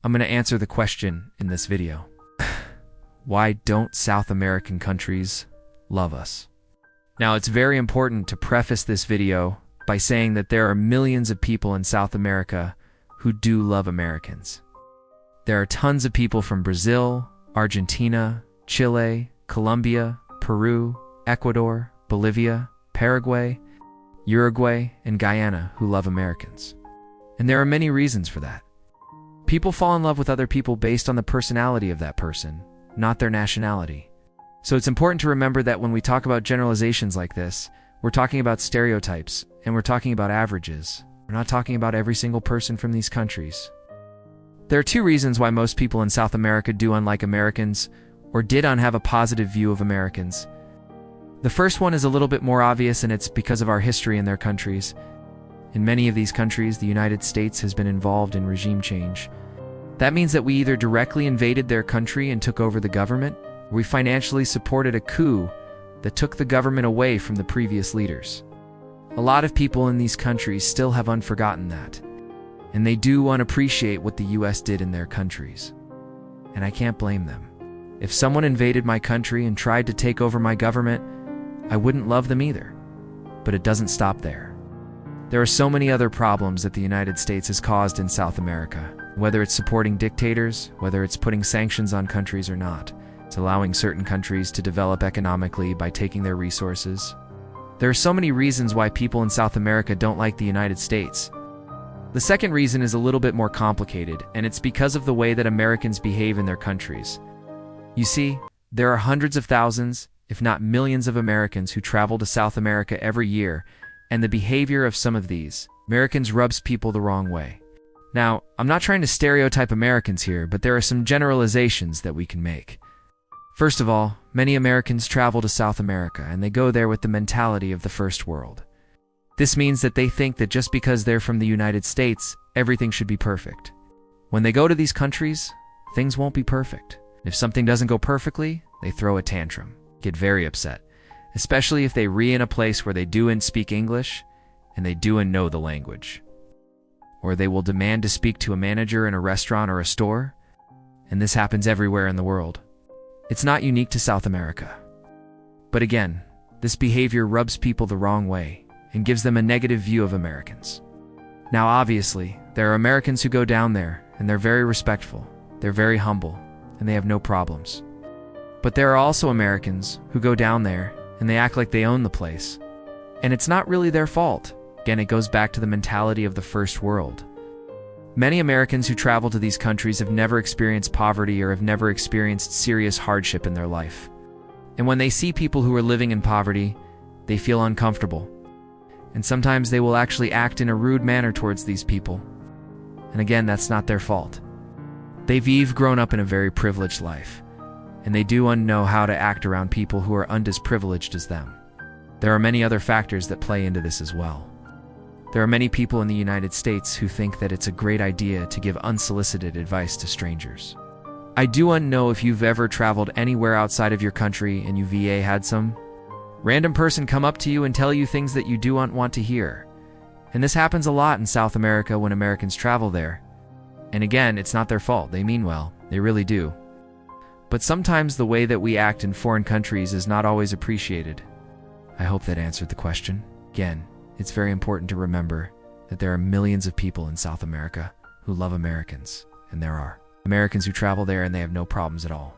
I'm going to answer the question in this video. Why don't South American countries love us? Now, it's very important to preface this video by saying that there are millions of people in South America who do love Americans. There are tons of people from Brazil, Argentina, Chile, Colombia, Peru, Ecuador, Bolivia, Paraguay, Uruguay, and Guyana who love Americans. And there are many reasons for that. People fall in love with other people based on the personality of that person, not their nationality. So it's important to remember that when we talk about generalizations like this, we're talking about stereotypes, and we're talking about averages. We're not talking about every single person from these countries. There are two reasons why most people in South America do unlike Americans, or did have a positive view of Americans. The first one is a little bit more obvious, and it's because of our history in their countries. In many of these countries, the United States has been involved in regime change. That means that we either directly invaded their country and took over the government, or we financially supported a coup that took the government away from the previous leaders. A lot of people in these countries still have unforgotten that, and they do appreciate what the US did in their countries. And I can't blame them. If someone invaded my country and tried to take over my government, I wouldn't love them either. But it doesn't stop there. There are so many other problems that the United States has caused in South America, whether it's supporting dictators, whether it's putting sanctions on countries or not. It's allowing certain countries to develop economically by taking their resources. There are so many reasons why people in South America don't like the United States. The second reason is a little bit more complicated, and it's because of the way that Americans behave in their countries. You see, there are hundreds of thousands, if not millions of Americans who travel to South America every year, and the behavior of some of these Americans rubs people the wrong way. Now, I'm not trying to stereotype Americans here, but there are some generalizations that we can make. First of all, many Americans travel to South America, and they go there with the mentality of the first world. This means that they think that just because they're from the United States, everything should be perfect. When they go to these countries, things won't be perfect. If something doesn't go perfectly, they throw a tantrum, get very upset, especially if they in a place where they do speak English and they do know the language. Or they will demand to speak to a manager in a restaurant or a store, and this happens everywhere in the world. It's not unique to South America. But again, this behavior rubs people the wrong way and gives them a negative view of Americans. Now obviously, there are Americans who go down there and they're very respectful, they're very humble, and they have no problems. But there are also Americans who go down there and they act like they own the place. And it's not really their fault. Again, it goes back to the mentality of the first world. Many Americans who travel to these countries have never experienced poverty or have never experienced serious hardship in their life. And when they see people who are living in poverty, they feel uncomfortable. And sometimes they will actually act in a rude manner towards these people. And again, that's not their fault. They've grown up in a very privileged life, and they do know how to act around people who are as privileged as them. There are many other factors that play into this as well. There are many people in the United States who think that it's a great idea to give unsolicited advice to strangers. I do know if you've ever traveled anywhere outside of your country and you've had some random person come up to you and tell you things that you do want to hear. And this happens a lot in South America when Americans travel there. And again, it's not their fault. They mean well. They really do. But sometimes the way that we act in foreign countries is not always appreciated. I hope that answered the question. Again, it's very important to remember that there are millions of people in South America who love Americans, and there are Americans who travel there and they have no problems at all.